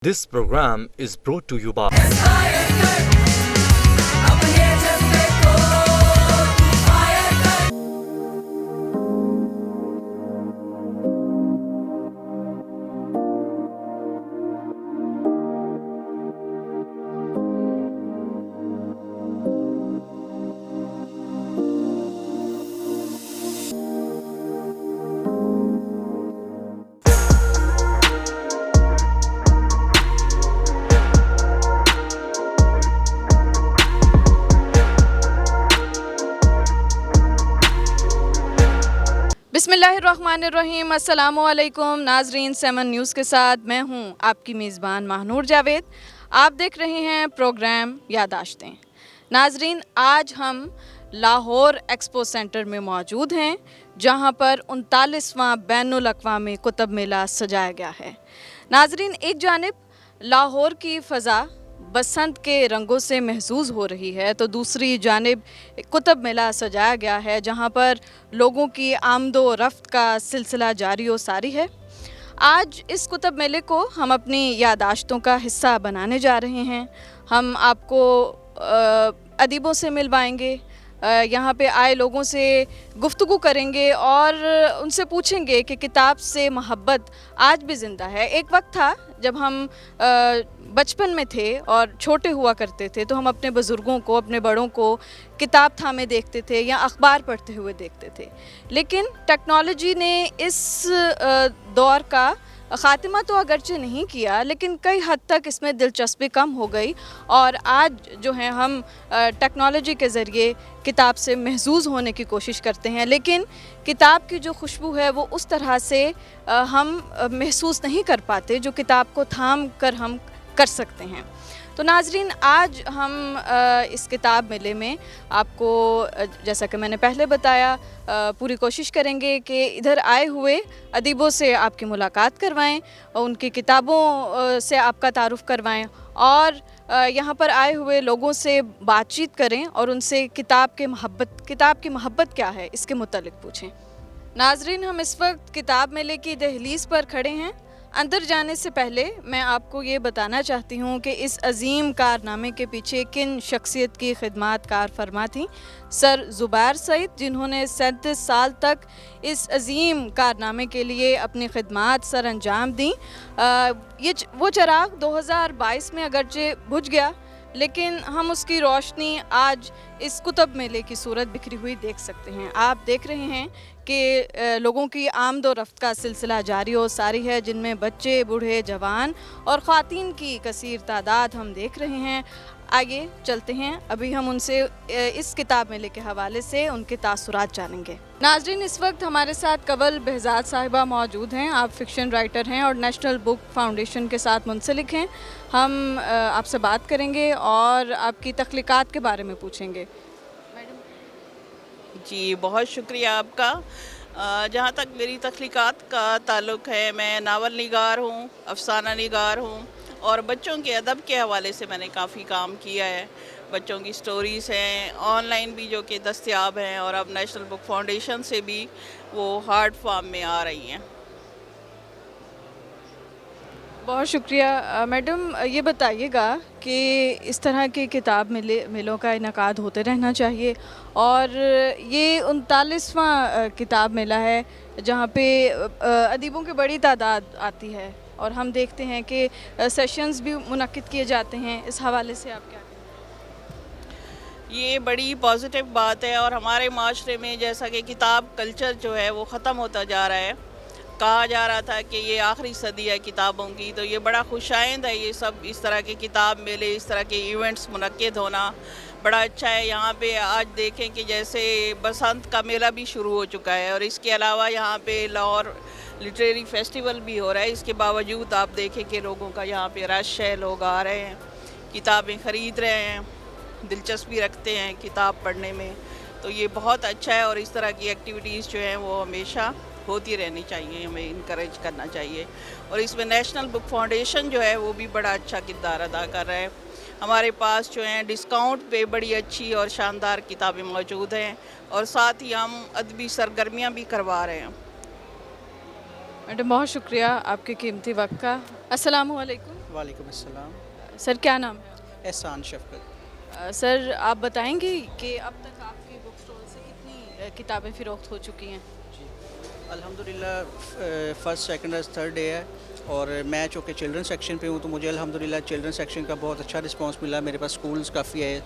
This program is brought to you by बिस्मिल्लाहिर्रहमानिर्रहीम। अस्सलामुअलैकुम नाजरीन, 7 न्यूज़ के साथ मैं हूं आपकी मेज़बान महानूर जावेद। आप देख रहे हैं प्रोग्राम यादाश्तें। नाजरीन, आज हम लाहौर एक्सपो सेंटर में मौजूद हैं, जहां पर 39वां बैनुल अक़वामी कुतुब मेला सजाया गया है। नाजरीन, एक जानिब लाहौर की फ़ज़ा बसंत के रंगों से महसूस हो रही है, तो दूसरी जानिब कुतुब मेला सजाया गया है, जहां पर लोगों की आमदो रफ्त का सिलसिला जारी व सारी है। आज इस कुतुब मेले को हम अपनी यादाश्तों का हिस्सा बनाने जा रहे हैं। हम आपको अदीबों से मिलवाएंगे, यहाँ पे आए लोगों से गुफ्तगू करेंगे और उनसे पूछेंगे कि किताब से मोहब्बत आज भी ज़िंदा है। एक वक्त था जब हम बचपन में थे और छोटे हुआ करते थे, तो हम अपने बुज़ुर्गों को, अपने बड़ों को किताब थामे देखते थे या अखबार पढ़ते हुए देखते थे। लेकिन टेक्नोलॉजी ने इस दौर का ख़ात्मा तो अगरचे नहीं किया, लेकिन कई हद तक इसमें दिलचस्पी कम हो गई और आज जो है हम टेक्नोलॉजी के ज़रिए किताब से महजूज़ होने की कोशिश करते हैं, लेकिन किताब की जो खुशबू है वो उस तरह से हम महसूस नहीं कर पाते जो किताब को थाम कर हम कर सकते हैं। तो नाजरीन, आज हम इस किताब मेले में आपको, जैसा कि मैंने पहले बताया, पूरी कोशिश करेंगे कि इधर आए हुए अदीबों से आपकी मुलाकात करवाएं, उनकी किताबों से आपका तारुफ़ करवाएं और यहाँ पर आए हुए लोगों से बातचीत करें और उनसे किताब की मोहब्बत क्या है इसके मुतालिक पूछें। नाजरीन, हम इस वक्त किताब मेले की दहलीज़ पर खड़े हैं। अंदर जाने से पहले मैं आपको ये बताना चाहती हूँ कि इस अज़ीम कारनामे के पीछे किन शख्सियत की खिदमात कार फरमा थी। सर ज़ुबैर सईद, जिन्होंने 37 साल तक इस अज़ीम कारनामे के लिए अपनी खिदमात सर अंजाम दी। वो चराग 2022 में अगरचे बुझ गया, लेकिन हम उसकी रोशनी आज इस कुतुब मेले की सूरत बिखरी हुई देख सकते हैं। आप देख रहे हैं कि लोगों की आमद व रफ्त का सिलसिला जारी और सारी है, जिनमें बच्चे, बूढ़े, जवान और ख़वातीन की कसीर तादाद हम देख रहे हैं। आइए चलते हैं, अभी हम उनसे इस किताब मेले के हवाले से उनके तासुरात जानेंगे। नाजरीन, इस वक्त हमारे साथ कंवल बहज़ाद साहिबा मौजूद हैं। आप फ़िक्शन राइटर हैं और नेशनल बुक फाउंडेशन के साथ मुंसलिक हैं। हम आपसे बात करेंगे और आपकी तख्लीक़ात के बारे में पूछेंगे। जी, बहुत शुक्रिया आपका। जहाँ तक मेरी तख्लीक़ात का ताल्लुक़ है, मैं नावल निगार हूँ, अफ़साना निगार हूँ और बच्चों के अदब के हवाले से मैंने काफ़ी काम किया है। बच्चों की स्टोरीज़ हैं ऑनलाइन भी जो कि दस्तयाब हैं, और अब नेशनल बुक फाउंडेशन से भी वो हार्ड फॉर्म में आ रही हैं। बहुत शुक्रिया। मैडम, ये बताइएगा कि इस तरह के किताब मेलों का इनकाद होते रहना चाहिए, और ये 39वां किताब मेला है जहाँ पे अदीबों की बड़ी तादाद आती है और हम देखते हैं कि सेशंस भी मुनक्किद किए जाते हैं। इस हवाले से आप क्या कहें? ये बड़ी पॉजिटिव बात है, और हमारे माशरे में जैसा कि किताब कल्चर जो है वो ख़त्म होता जा रहा है। कहा जा रहा था कि ये आखिरी सदी है किताबों की, तो ये बड़ा खुशाइंद है ये सब इस तरह के किताब मेले, इस तरह के इवेंट्स मुनक्किद होना बड़ा अच्छा है। यहाँ पे आज देखें कि जैसे बसंत का मेला भी शुरू हो चुका है, और इसके अलावा यहाँ पे लाहौर लिटरेरी फेस्टिवल भी हो रहा है। इसके बावजूद आप देखें कि लोगों का यहाँ पे रश है, लोग आ रहे हैं, किताबें ख़रीद रहे हैं, दिलचस्पी रखते हैं किताब पढ़ने में। तो ये बहुत अच्छा है, और इस तरह की एक्टिविटीज़ जो हैं वो हमेशा होती रहनी चाहिए, हमें इनकरेज करना चाहिए। और इसमें नेशनल बुक फाउंडेशन जो है वो भी बड़ा अच्छा किरदार अदा कर रहा है। हमारे पास जो हैं डिस्काउंट पे बड़ी अच्छी और शानदार किताबें मौजूद हैं, और साथ ही हम अदबी सरगर्मियाँ भी करवा रहे हैं। मैडम, बहुत शुक्रिया आपके कीमती वक्त का। अस्सलामु अलैकुम। वालेकुम अस्सलाम। सर क्या नाम है? एहसान शफ़क़त। सर आप बताएंगे कि अब तक आपकी बुक स्टॉल से कितनी किताबें फ़रोख्त हो चुकी हैं? जी अल्हम्दुलिल्लाह फ़र्स्ट सेकंड और थर्ड डे है, और मैं चूँकि चिल्ड्रन सेक्शन पे हूँ तो मुझे अल्हम्दुलिल्लाह चिल्ड्रन सेक्शन का बहुत अच्छा रिस्पांस मिला। मेरे पास स्कूल्स काफ़ी है,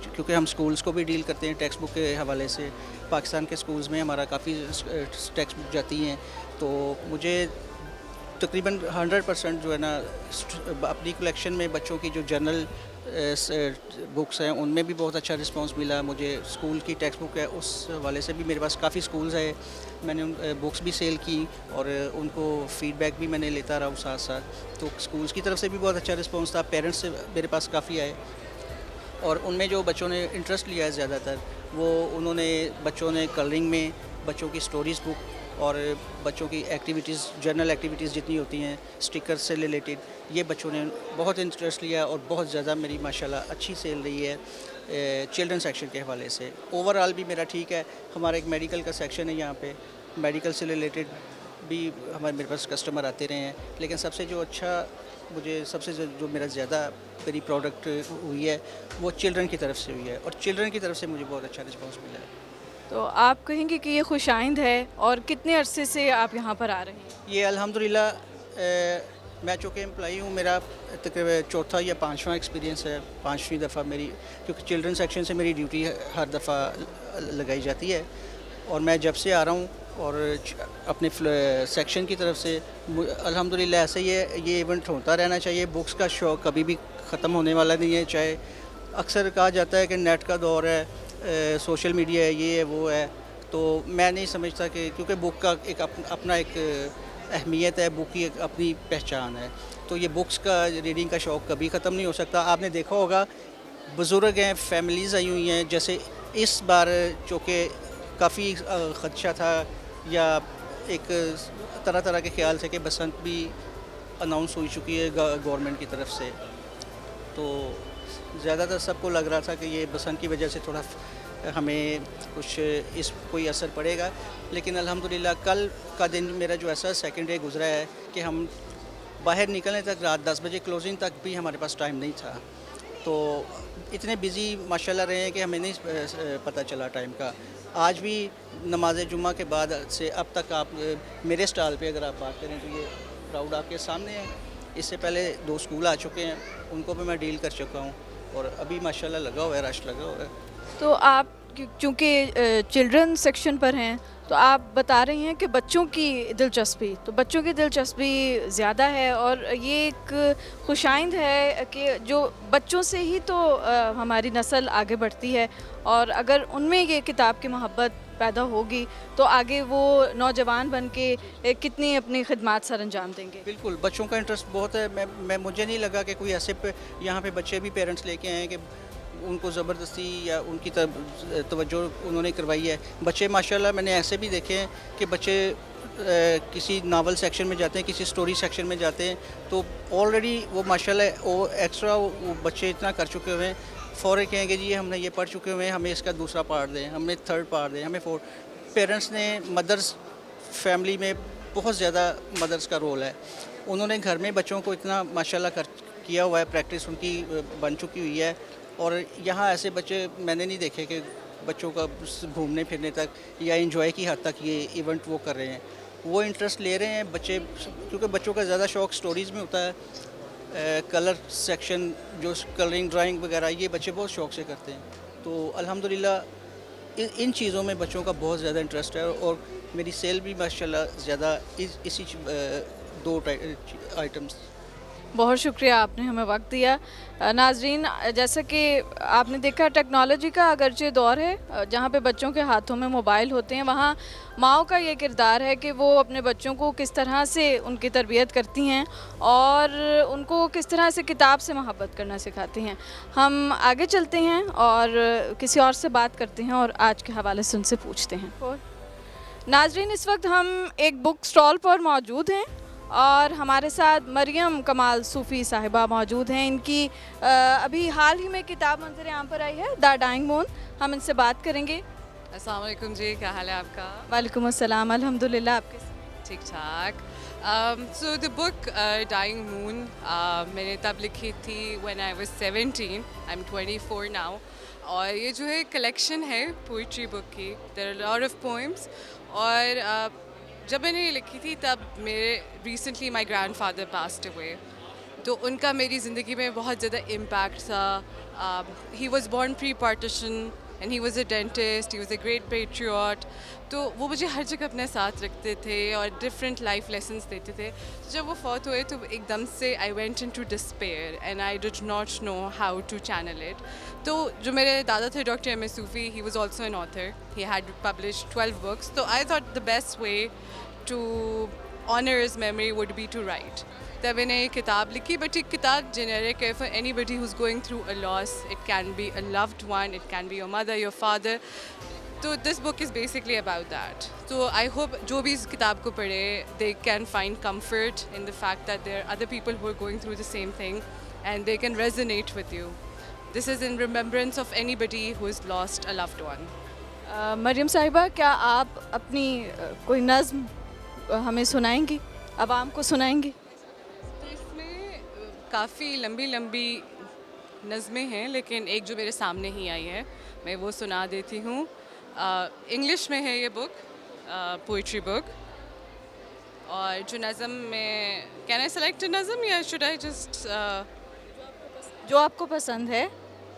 क्योंकि हम स्कूल्स को भी डील करते हैं टेक्स्ट बुक के हवाले से। पाकिस्तान के स्कूल्स में हमारा काफ़ी टेक्स्ट बुक जाती हैं, तो मुझे तकरीबन 100% जो है ना अपनी कलेक्शन में बच्चों की जो जर्नल बुक्स हैं उनमें भी बहुत अच्छा रिस्पांस मिला। मुझे स्कूल की टेक्स्ट बुक है उस हवाले से भी मेरे पास काफ़ी स्कूल्स है, मैंने उन बुक्स भी सेल की और उनको फ़ीडबैक भी मैंने लेता रहा हूँ साथ साथ। तो स्कूल्स की तरफ से भी बहुत अच्छा रिस्पांस था, पेरेंट्स से मेरे पास काफ़ी आए, और उनमें जो बच्चों ने इंटरेस्ट लिया है ज़्यादातर वो बच्चों ने कलरिंग में, बच्चों की स्टोरीज़ बुक और बच्चों की एक्टिविटीज़, जर्नल एक्टिविटीज़ जितनी होती हैं स्टिकर से रिलेटेड, ये बच्चों ने बहुत इंटरेस्ट लिया और बहुत ज़्यादा मेरी माशाल्लाह अच्छी सेल रही है चिल्ड्रन सेक्शन के हवाले से। ओवरऑल भी मेरा ठीक है। हमारा एक मेडिकल का सेक्शन है, यहाँ पे मेडिकल से रिलेटेड भी मेरे पास कस्टमर आते रहे हैं, लेकिन सबसे जो अच्छा जो मेरा ज़्यादा मेरी प्रोडक्ट हुई है वो चिल्ड्रन की तरफ से हुई है, और चिल्ड्रन की तरफ से मुझे बहुत अच्छा रिस्पॉन्स मिला है। तो आप कहेंगे कि ये खुशाइंद है, और कितने अरसे से आप यहाँ पर आ रहे हैं? ये अल्हम्दुलिल्लाह मैं चूँकि एम्प्लॉई हूँ, मेरा तकरीबन चौथा या पाँचवां एक्सपीरियंस है, पाँचवीं दफ़ा मेरी, क्योंकि चिल्ड्रन सेक्शन से मेरी ड्यूटी हर दफ़ा लगाई जाती है, और मैं जब से आ रहा हूँ और अपने सेक्शन की तरफ से अल्हम्दुलिल्लाह ऐसे ये इवेंट होता रहना चाहिए। बुक्स का शौक़ कभी भी ख़त्म होने वाला नहीं है। चाहे अक्सर कहा जाता है कि नेट का दौर है, सोशल मीडिया है, ये है वो है, तो मैं नहीं समझता कि, क्योंकि बुक का एक अपना एक अहमियत है, बुक की एक अपनी पहचान है, तो ये बुक्स का रीडिंग का शौक़ कभी ख़त्म नहीं हो सकता। आपने देखा होगा बुज़ुर्ग हैं, फैमिलीज़ आई हुई हैं, जैसे इस बार चूँकि काफ़ी ख़दशा था या एक तरह तरह के ख्याल से कि बसंत भी अनाउंस हो चुकी है गवर्नमेंट की तरफ से, तो ज़्यादातर सबको लग रहा था कि ये बसंत की वजह से थोड़ा हमें कुछ कोई असर पड़ेगा, लेकिन अल्हम्दुलिल्लाह कल का दिन मेरा जो ऐसा सेकंड डे गुजरा है कि हम बाहर निकलने तक रात 10 बजे क्लोजिंग तक भी हमारे पास टाइम नहीं था। तो इतने बिज़ी माशाल्लाह रहे हैं कि हमें नहीं पता चला टाइम का। आज भी नमाज जुम्मा के बाद से अब तक आप मेरे स्टॉल पे अगर आप बात करें तो ये क्राउड आपके सामने है। इससे पहले 2 स्कूल आ चुके हैं, उनको भी मैं डील कर चुका हूँ, और अभी माशाल्लाह लगा हुआ है, रश लगा हुआ है। तो आप चूँकि चिल्ड्रन सेक्शन पर हैं, तो आप बता रही हैं कि बच्चों की दिलचस्पी ज़्यादा है, और ये एक खुशाइंद है कि जो बच्चों से ही तो हमारी नस्ल आगे बढ़ती है, और अगर उनमें ये किताब की मोहब्बत पैदा होगी तो आगे वो नौजवान बन के कितनी अपनी खिदमत सर अंजाम देंगे। बिल्कुल, बच्चों का इंटरेस्ट बहुत है। मुझे नहीं लगा कि कोई ऐसे यहाँ पे बच्चे भी पेरेंट्स लेके आए हैं कि उनको ज़बरदस्ती या उनकी तवज्जो उन्होंने करवाई है। बच्चे माशाल्लाह मैंने ऐसे भी देखे हैं कि बच्चे किसी नावल सेक्शन में जाते हैं, किसी स्टोरी सेक्शन में जाते हैं, तो ऑलरेडी वो माशाल्लाह वो एक्स्ट्रा वो बच्चे इतना कर चुके हुए हैं, फ़ौरन कहेंगे जी हमने ये पढ़ चुके हुए हैं, हमें इसका दूसरा पार्ट दें, हमें थर्ड पार्ट दें, हमें फोर्थ। पेरेंट्स ने मदर्स फैमिली में बहुत ज़्यादा मदर्स का रोल है। उन्होंने घर में बच्चों को इतना माशाल्लाह किया हुआ है, प्रैक्टिस उनकी बन चुकी हुई है, और यहाँ ऐसे बच्चे मैंने नहीं देखे कि बच्चों का घूमने फिरने तक या एंजॉय की हद तक ये इवेंट वो कर रहे हैं। वो इंटरेस्ट ले रहे हैं बच्चे, क्योंकि बच्चों का ज़्यादा शौक़ स्टोरीज़ में होता है। कलर सेक्शन जो कलरिंग ड्राइंग वगैरह ये बच्चे बहुत शौक़ से करते हैं, तो अल्हम्दुलिल्लाह इन चीज़ों में बच्चों का बहुत ज़्यादा इंटरेस्ट है, और मेरी सेल भी माशाल्लाह ज़्यादा इसी 2 आइटम्स। बहुत शुक्रिया आपने हमें वक्त दिया। नाजरीन, जैसा कि आपने देखा टेक्नोलॉजी का अगरचे दौर है जहाँ पे बच्चों के हाथों में मोबाइल होते हैं, वहाँ माओ का ये किरदार है कि वो अपने बच्चों को किस तरह से उनकी तरबियत करती हैं और उनको किस तरह से किताब से मोहब्बत करना सिखाती हैं। हम आगे चलते हैं और किसी और से बात करते हैं और आज के हवाले से उनसे पूछते हैं। नाजरीन, इस वक्त हम एक बुक स्टॉल पर मौजूद हैं और हमारे साथ मरियम कमाल सूफ़ी साहिबा मौजूद हैं। इनकी अभी हाल ही में किताब मंजर आम पर आई है, द डाइंग मून। हम इनसे बात करेंगे। अस्सलाम वालेकुम जी, क्या हाल है आपका? वालेकुम अस्सलाम, अल्हम्दुलिल्लाह। आपके? ठीक ठाक। So the book Dying Moon میں نے تب لکھی تھی when I was 17. I'm 24 now. اور یہ جو ہے کلیکشن ہے پوئٹری بک کی. There are a lot of poems. اور جب میں نے یہ لکھی تھی تب میرے ریسنٹلی مائی گرینڈ فادر پاسڈ اوے. تو ان کا میری زندگی میں بہت زیادہ امپیکٹ تھا. He was born pre partition and he was a dentist, he was a great patriot. تو وہ مجھے ہر جگہ اپنے ساتھ رکھتے تھے اور ڈفرینٹ لائف لیسنس دیتے تھے. تو جب وہ فوت ہوئے تو ایک دم سے I went into despair and I did not know how to channel it. تو جو میرے دادا تھے doctor M S Sufi, he was also an author, he had published 12 books. تو I thought the best way to honour his memory would be to write. تب میں نے یہ کتاب لکھی, بٹ یہ کتاب جنیرک ہے for anybody who's going through a loss. It can be a loved one, it can be your mother, your father. تو this book is basically about that. تو آئی ہوپ جو بھی اس کتاب کو پڑھے they can find comfort in the fact that there are other people who are going through the same thing and they can resonate with you. This is in remembrance of anybody who has lost a loved one. Maryam صاحبہ, کیا آپ اپنی کوئی نظم ہمیں سنائیں گی, عوام کو سنائیں گی؟ کافی لمبی لمبی نظمیں ہیں, لیکن ایک جو میرے سامنے ہی آئی ہے میں وہ سنا دیتی ہوں. انگلش میں ہے یہ بک, پوئٹری بک. اور جو نظم میں, کین آئی سلیکٹ اے نظم یا شوڈ آئی جسٹ؟ جو آپ کو پسند ہے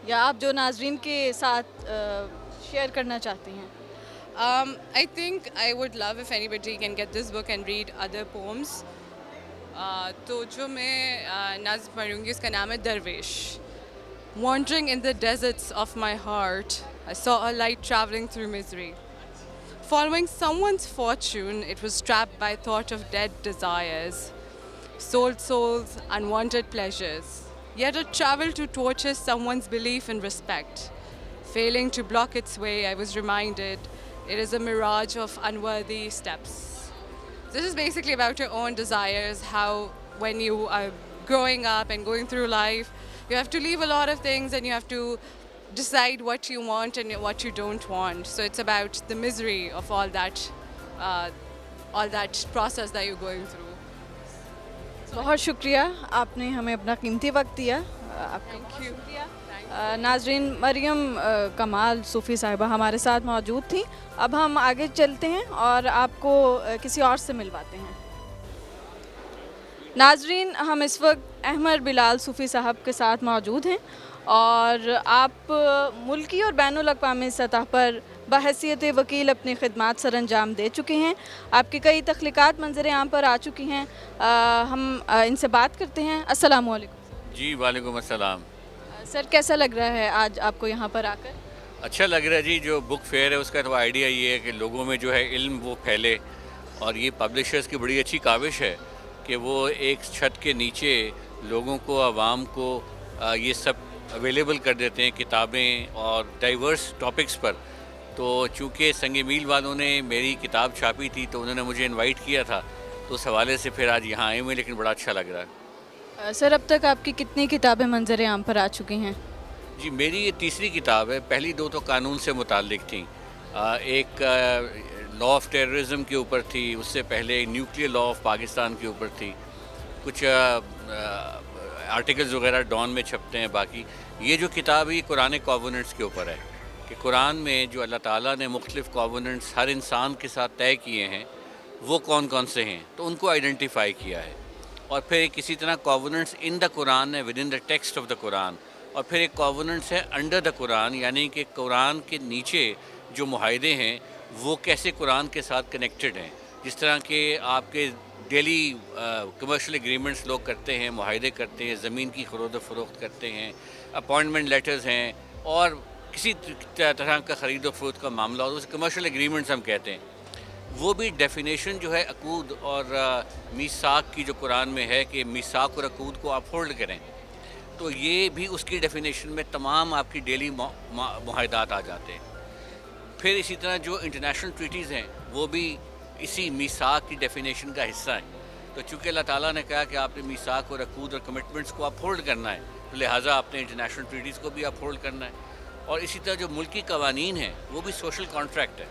یا آپ جو ناظرین کے ساتھ شیئر کرنا چاہتی ہیں. I think I would love if anybody can get this book and read other poems. تو جو میں نظم پڑھوں گی اس کا نام ہے درویش. Wandering in the deserts of my heart, I saw a light traveling through misery. Following someone's fortune, it was trapped by thought of dead desires, sold souls, unwanted pleasures. Yet it traveled to torture someone's belief and respect. Failing to block its way, I was reminded it is a mirage of unworthy steps. This is basically about your own desires, how when you are growing up and going through life, you have to leave a lot of things and you have to decide what you want and what you don't want. So it's about the misery of all that process that you're going through. بہت شکریہ, آپ نے ہمیں اپنا قیمتی وقت دیا. آپ کا بہت شکریہ. ناظرین, مریم کمال صوفی صاحبہ ہمارے ساتھ موجود تھیں. اب ہم آگے چلتے ہیں اور آپ کو کسی اور سے ملواتے ہیں. ناظرین, ہم اس وقت احمد بلال صوفی صاحب کے ساتھ موجود ہیں اور آپ ملکی اور بین الاقوامی سطح پر بحیثیت وکیل اپنی خدمات سر انجام دے چکے ہیں. آپ کی کئی تخلیقات منظر عام پر آ چکی ہیں. ہم ان سے بات کرتے ہیں. السلام علیکم. جی وعلیکم السلام. سر, کیسا لگ رہا ہے آج آپ کو یہاں پر آ کر؟ اچھا لگ رہا ہے جی. جو بک فیئر ہے اس کا تو آئیڈیا یہ ہے کہ لوگوں میں جو ہے علم وہ پھیلے, اور یہ پبلشرز کی بڑی اچھی کاوش ہے کہ وہ ایک چھت کے نیچے لوگوں کو, عوام کو یہ سب اویلیبل کر دیتے ہیں کتابیں اور ڈائیورس ٹاپکس پر. تو چونکہ سنگ میل والوں نے میری کتاب چھاپی تھی تو انہوں نے مجھے انوائٹ کیا تھا, تو اس حوالے سے پھر آج یہاں آئے ہوئے, لیکن بڑا اچھا لگ رہا ہے. سر, اب تک آپ کی کتنی کتابیں منظر عام پر آ چکی ہیں؟ جی میری یہ تیسری کتاب ہے. پہلی دو تو قانون سے متعلق تھیں. ایک لا آف ٹیررزم کے اوپر تھی, اس سے پہلے نیوکلیئر لا آف پاکستان کے اوپر تھی. کچھ آرٹیکلز وغیرہ ڈان میں چھپتے ہیں. باقی یہ جو کتاب ہے قرآن کووننٹس کے اوپر ہے کہ قرآن میں جو اللہ تعالیٰ نے مختلف کووننٹس ہر انسان کے ساتھ طے کیے ہیں وہ کون کون سے ہیں, تو ان کو آئیڈینٹیفائی کیا ہے. اور پھر ایک کسی طرح کووننٹس ان دا قرآن ہے, within the text of the Quran. اور پھر ایک کووننٹس ہے انڈر دا قرآن, یعنی کہ قرآن کے نیچے جو معاہدے ہیں وہ کیسے قرآن کے ساتھ کنیکٹڈ ہیں. جس طرح کہ آپ کے ڈیلی کمرشل ایگریمنٹس لوگ کرتے ہیں, معاہدے کرتے ہیں, زمین کی خرید و فروخت کرتے ہیں, اپوائنٹمنٹ لیٹرز ہیں, اور کسی طرح کا خرید و فروخت کا معاملہ ہو, اسے کمرشل ایگریمنٹس ہم کہتے ہیں. وہ بھی ڈیفینیشن جو ہے عقود اور میثاق کی جو قرآن میں ہے کہ میثاق اور عقود کو آپ ہولڈ کریں, تو یہ بھی اس کی ڈیفینیشن میں تمام آپ کی ڈیلی معاہدات آ جاتے ہیں. پھر اسی طرح جو انٹرنیشنل ٹریٹیز ہیں وہ بھی اسی میثاق کی ڈیفینیشن کا حصہ ہیں. تو چونکہ اللہ تعالیٰ نے کہا کہ آپ نے میثاق اور عقود اور کمٹمنٹس کو آپ ہولڈ کرنا ہے, تو لہٰذا آپ نے انٹرنیشنل ٹریٹیز کو بھی آپ ہولڈ کرنا ہے. اور اسی طرح جو ملکی قوانین ہیں وہ بھی سوشل کانٹریکٹ ہے.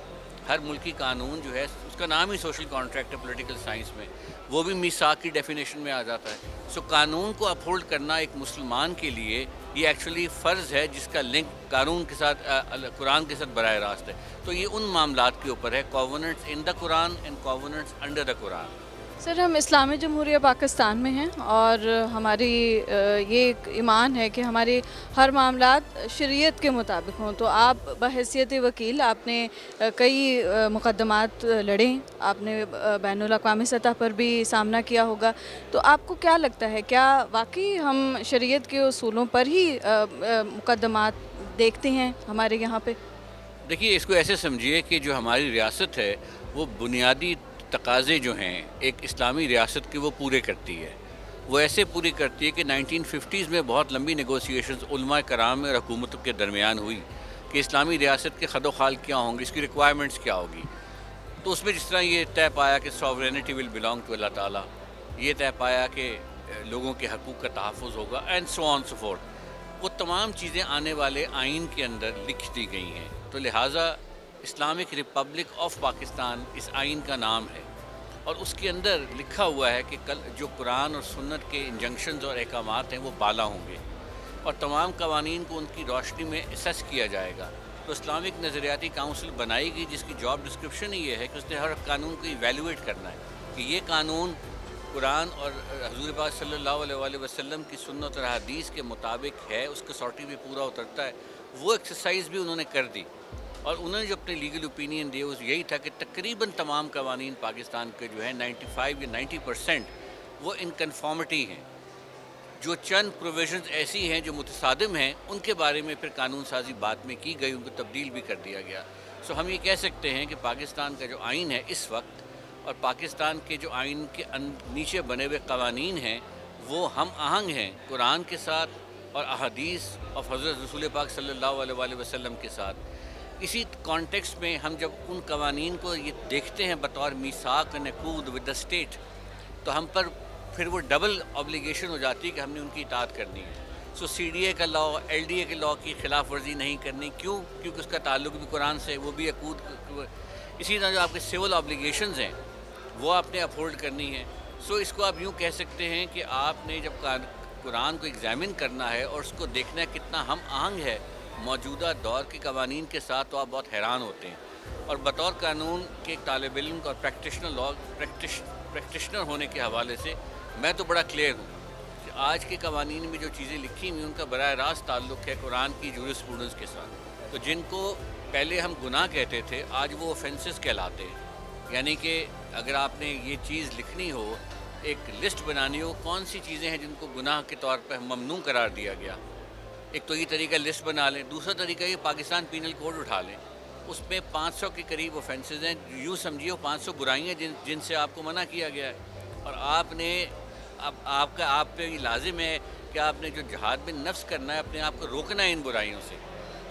ہر ملکی قانون جو ہے اس اس کا نام ہی سوشل کانٹریکٹ ہے پولیٹیکل سائنس میں، وہ بھی میثاق کی ڈیفینیشن میں آ جاتا ہے. سو قانون کو اپہولڈ کرنا ایک مسلمان کے لیے یہ ایکچولی فرض ہے جس کا لنک قانون کے ساتھ قرآن کے ساتھ براہ راست ہے. تو یہ ان معاملات کے اوپر ہے، کووننٹس ان the Quran and کووننٹس under the قرآن. سر ہم اسلامی جمہوریہ پاکستان میں ہیں اور ہماری یہ ایک ایمان ہے کہ ہمارے ہر معاملات شریعت کے مطابق ہوں. تو آپ بحیثیت وکیل آپ نے کئی مقدمات لڑے، آپ نے بین الاقوامی سطح پر بھی سامنا کیا ہوگا. تو آپ کو کیا لگتا ہے، کیا واقعی ہم شریعت کے اصولوں پر ہی مقدمات دیکھتے ہیں ہمارے یہاں پہ؟ دیکھیے اس کو ایسے سمجھیے کہ جو ہماری ریاست ہے وہ بنیادی تقاضے جو ہیں ایک اسلامی ریاست کے وہ پورے کرتی ہے. وہ ایسے پوری کرتی ہے کہ 1950s میں بہت لمبی نیگوسیشنز علماء کرام اور حکومت کے درمیان ہوئی کہ اسلامی ریاست کے خد و خال کیا ہوں گے، اس کی ریکوائرمنٹس کیا ہوگی. تو اس میں جس طرح یہ طے پایا کہ سوورینٹی ول بلانگ ٹو اللہ تعالیٰ، یہ طے پایا کہ لوگوں کے حقوق کا تحفظ ہوگا and so on so forth, وہ تمام چیزیں آنے والے آئین کے اندر لکھ دی گئی ہیں. تو لہٰذا اسلامک ریپبلک آف پاکستان اس آئین کا نام ہے، اور اس کے اندر لکھا ہوا ہے کہ کل جو قرآن اور سنت کے انجنکشنز اور احکامات ہیں وہ بالا ہوں گے، اور تمام قوانین کو ان کی روشنی میں اسیس کیا جائے گا. تو اسلامک نظریاتی کاؤنسل بنائی گئی جس کی جاب ڈسکرپشن ہی یہ ہے کہ اس نے ہر قانون کو ایویلویٹ کرنا ہے کہ یہ قانون قرآن اور حضور پاک صلی اللہ علیہ وآلہ وسلم کی سنت اور حدیث کے مطابق ہے، اس کا سوٹی بھی پورا اترتا ہے. وہ ایکسرسائز بھی انہوں نے کر دی، اور انہوں نے جو اپنے لیگل اوپینین دیے اس یہی تھا کہ تقریباً تمام قوانین پاکستان کے جو ہیں 95 یا 90% وہ ان کنفارمٹی ہیں. جو چند پروویژنز ایسی ہیں جو متصادم ہیں ان کے بارے میں پھر قانون سازی بعد میں کی گئی، ان کو تبدیل بھی کر دیا گیا. سو ہم یہ کہہ سکتے ہیں کہ پاکستان کا جو آئین ہے اس وقت، اور پاکستان کے جو آئین کے نیچے بنے ہوئے قوانین ہیں وہ ہم آہنگ ہیں قرآن کے ساتھ اور احادیث آف حضرت رسول پاک صلی اللہ علیہ وآلہ وسلم کے ساتھ. اسی کانٹیکسٹ میں ہم جب ان قوانین کو یہ دیکھتے ہیں بطور میثاق نقود ود دا اسٹیٹ، تو ہم پر پھر وہ ڈبل آبلیگیشن ہو جاتی ہے کہ ہم نے ان کی اطاعت کرنی ہے. سو سی ڈی اے کا لاء، ایل ڈی اے کے لاء کی خلاف ورزی نہیں کرنی. کیوں؟ کیونکہ اس کا تعلق بھی قرآن سے، وہ بھی عقود. اسی طرح جو آپ کے سول آبلیگیشنز ہیں وہ آپ نے اپہولڈ کرنی ہے. سو اس کو آپ یوں کہہ سکتے ہیں کہ آپ نے جب قرآن کو ایگزامن کرنا ہے اور اس کو دیکھنا ہے کتنا ہم آہنگ ہے موجودہ دور کے قوانین کے ساتھ، تو آپ بہت حیران ہوتے ہیں. اور بطور قانون کے ایک طالب علم اور پریکٹیشنر ہونے کے حوالے سے میں تو بڑا کلیئر ہوں کہ آج کے قوانین میں جو چیزیں لکھی ہوئی ان کا براہ راست تعلق ہے قرآن کی جورسپروڈنس کے ساتھ. تو جن کو پہلے ہم گناہ کہتے تھے آج وہ اوفینسز کہلاتے ہیں. یعنی کہ اگر آپ نے یہ چیز لکھنی ہو، ایک لسٹ بنانی ہو کون سی چیزیں ہیں جن کو گناہ کے طور پہ ممنوع قرار دیا گیا، ایک تو یہ طریقہ لسٹ بنا لیں. دوسرا طریقہ یہ پاکستان پینل کوڈ اٹھا لیں، اس میں 500 کے قریب اوفینسز ہیں. یوں سمجھیے 500 برائیاں جن سے آپ کو منع کیا گیا ہے، اور آپ نے آپ پہ یہ لازم ہے کہ آپ نے جو جہاد میں نفس کرنا ہے اپنے آپ کو روکنا ہے ان برائیوں سے.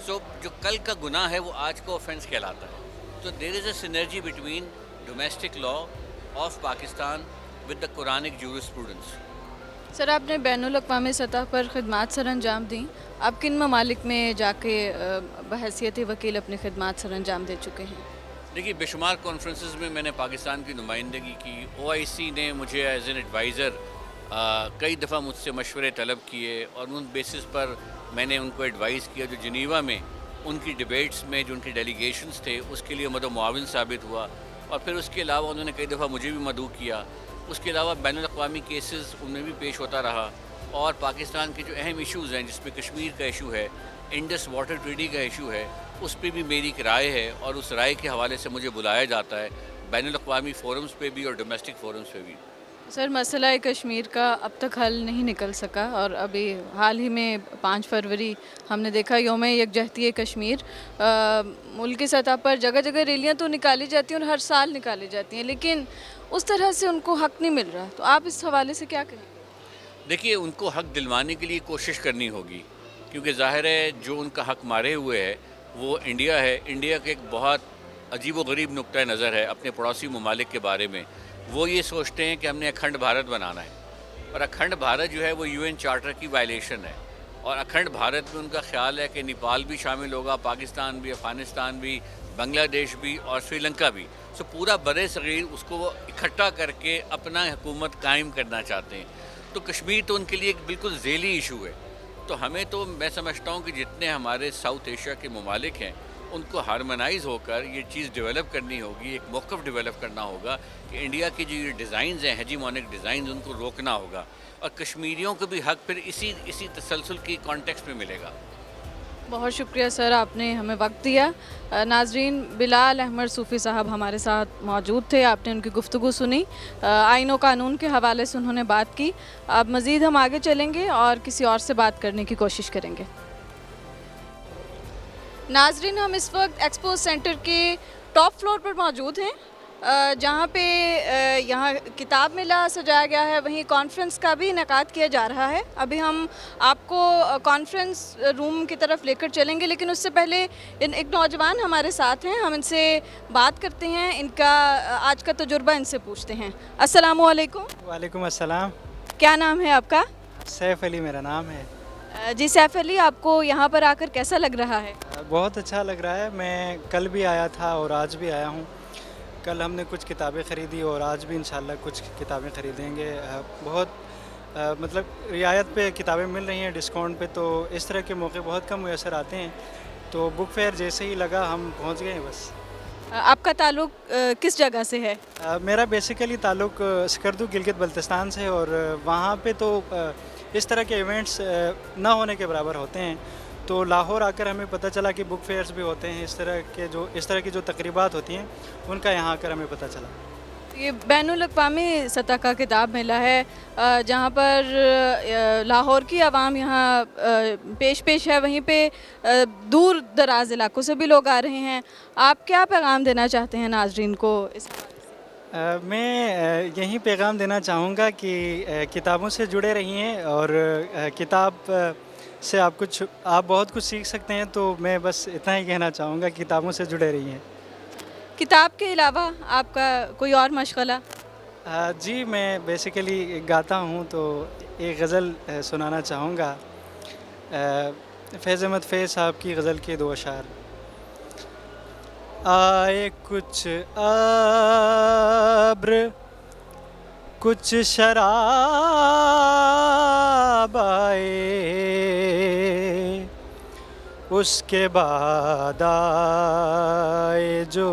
سو جو کل کا گناہ ہے وہ آج کو اوفینس کہلاتا ہے. تو there is a synergy between domestic law of Pakistan with the Quranic jurisprudence. Sir آپ نے بین الاقوامی سطح پر خدمات سر انجام دیں، آپ کن ممالک میں جا کے بحیثیت وکیل اپنی خدمات سر انجام دے چکے ہیں؟ دیکھیے بے شمار کانفرنسز میں میں نے پاکستان کی نمائندگی کی. OIC نے مجھے ایز این ایڈوائزر کئی دفعہ مجھ سے مشورے طلب کیے، اور ان بیسس پر میں نے ان کو ایڈوائز کیا. جو جنیوا میں ان کی ڈیبیٹس میں جو ان کی ڈیلیگیشنز تھے اس کے لیے مدعو معاون ثابت ہوا، اور پھر اس کے علاوہ انہوں نے کئی دفعہ مجھے بھی مدعو کیا. اس کے علاوہ بین الاقوامی کیسز ان میں بھی پیش ہوتا رہا، اور پاکستان کے جو اہم ایشوز ہیں جس میں کشمیر کا ایشو ہے، انڈس واٹر ٹریٹی کا ایشو ہے، اس پہ بھی میری ایک رائے ہے، اور اس رائے کے حوالے سے مجھے بلایا جاتا ہے بین الاقوامی فورمز پہ بھی اور ڈومیسٹک فورمز پہ بھی. سر مسئلہ کشمیر کا اب تک حل نہیں نکل سکا، اور ابھی حال ہی میں 5 فروری ہم نے دیکھا یوم یکجہتی کشمیر. ملک کی سطح پر جگہ جگہ ریلیاں تو نکالی جاتی ہیں اور ہر سال نکالی جاتی ہیں، لیکن اس طرح سے ان کو حق نہیں مل رہا. تو آپ اس حوالے سے کیا کہیں؟ دیکھیے ان کو حق دلوانے کے لیے کوشش کرنی ہوگی، کیونکہ ظاہر ہے جو ان کا حق مارے ہوئے ہے وہ انڈیا ہے. انڈیا کا ایک بہت عجیب و غریب نقطۂ نظر ہے اپنے پڑوسی ممالک کے بارے میں. وہ یہ سوچتے ہیں کہ ہم نے اکھنڈ بھارت بنانا ہے، اور اکھنڈ بھارت جو ہے وہ UN چارٹر کی وائلیشن ہے. اور اکھنڈ بھارت میں ان کا خیال ہے کہ نیپال بھی شامل ہوگا، پاکستان بھی، افغانستان بھی، بنگلہ دیش بھی اور سری لنکا بھی، سو پورا بر صغیر اس کو وہ اکٹھا کر کے اپنا حکومت قائم کرنا چاہتے ہیں. تو کشمیر تو ان کے لیے ایک بالکل ذیلی ایشو ہے. تو ہمیں تو میں سمجھتا ہوں کہ جتنے ہمارے ساؤتھ ایشیا کے ممالک ہیں ان کو ہارمنائز ہو کر یہ چیز ڈیولپ کرنی ہوگی، ایک موقف ڈیولپ کرنا ہوگا کہ انڈیا کی جو یہ ڈیزائنز ہیں ہیجیمونک ڈیزائنز، ان کو روکنا ہوگا، اور کشمیریوں کو بھی حق پھر اسی تسلسل کی کانٹیکسٹ میں ملے گا. بہت شکریہ سر، آپ نے ہمیں وقت دیا. ناظرین، بلال احمد صوفی صاحب ہمارے ساتھ موجود تھے، آپ نے ان کی گفتگو سنی، آئین و قانون کے حوالے سے انہوں نے بات کی. اب مزید ہم آگے چلیں گے اور کسی اور سے بات کرنے کی کوشش کریں گے. ناظرین، ہم اس وقت ایکسپو سینٹر کے ٹاپ فلور پر موجود ہیں، جہاں پہ یہاں کتاب میلہ سجایا گیا ہے، وہیں کانفرنس کا بھی انعقاد کیا جا رہا ہے. ابھی ہم آپ کو کانفرنس روم کی طرف لے کر چلیں گے، لیکن اس سے پہلے ایک نوجوان ہمارے ساتھ ہیں، ہم ان سے بات کرتے ہیں، ان کا آج کا تجربہ ان سے پوچھتے ہیں. السلام علیکم. وعلیکم السلام. کیا نام ہے آپ کا؟ سیف علی میرا نام ہے. جی سیف علی، آپ کو یہاں پر آ کر کیسا لگ رہا ہے؟ بہت اچھا لگ رہا ہے. میں کل بھی آیا تھا اور آج بھی آیا ہوں. کل ہم نے کچھ کتابیں خریدی اور آج بھی انشاءاللہ کچھ کتابیں خریدیں گے. بہت مطلب رعایت پہ کتابیں مل رہی ہیں، ڈسکاؤنٹ پہ، تو اس طرح کے موقع بہت کم میسر آتے ہیں. تو بک فیئر جیسے ہی لگا ہم پہنچ گئے ہیں بس. آپ کا تعلق کس جگہ سے ہے؟ میرا بیسیکلی تعلق سکردو گلگت بلتستان سے، اور وہاں پہ تو اس طرح کے ایونٹس نہ ہونے کے برابر ہوتے ہیں. تو لاہور آ کر ہمیں پتہ چلا کہ بک فیئرز بھی ہوتے ہیں، اس طرح کی جو تقریبات ہوتی ہیں ان کا یہاں آ کر ہمیں پتہ چلا. یہ بین الاقوامی سطح کا کتاب میلہ ہے، جہاں پر لاہور کی عوام یہاں پیش ہے، وہیں پہ دور دراز علاقوں سے بھی لوگ آ رہے ہیں. آپ کیا پیغام دینا چاہتے ہیں ناظرین کو اس حوالے سے؟ میں یہی پیغام دینا چاہوں گا کہ کتابوں سے جڑے رہیے، اور کتاب سے آپ بہت کچھ سیکھ سکتے ہیں. تو میں بس اتنا ہی کہنا چاہوں گا، کتابوں سے جڑے رہیے. کتاب کے علاوہ آپ کا کوئی اور مشغلہ؟ جی میں بیسیکلی گاتا ہوں، تو ایک غزل سنانا چاہوں گا. فیض احمد فیض صاحب کی غزل کے 2 اشعار. آئے کچھ ابر کچھ شراب آئے، اس کے بعد آئے جو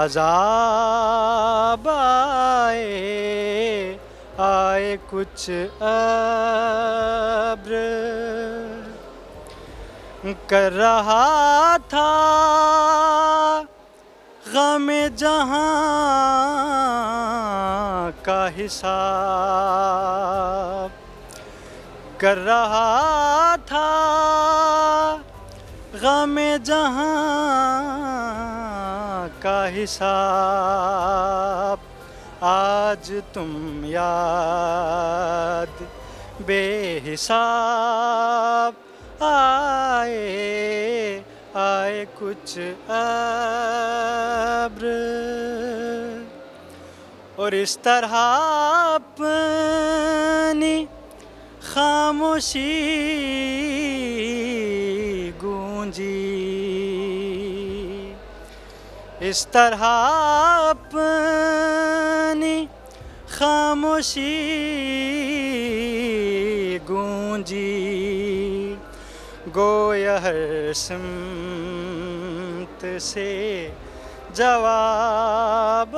عذاب آئے. آئے کچھ ابر کر رہا تھا غم جہاں کا حساب، کر رہا تھا غم جہاں کا حساب. آج تم یاد بے حساب آئے کچھ ابر، اور اس طرح اپنی خاموشی گونجی، اس طرح اپنی خاموشی گونجی. گویا ہر سمت سے جواب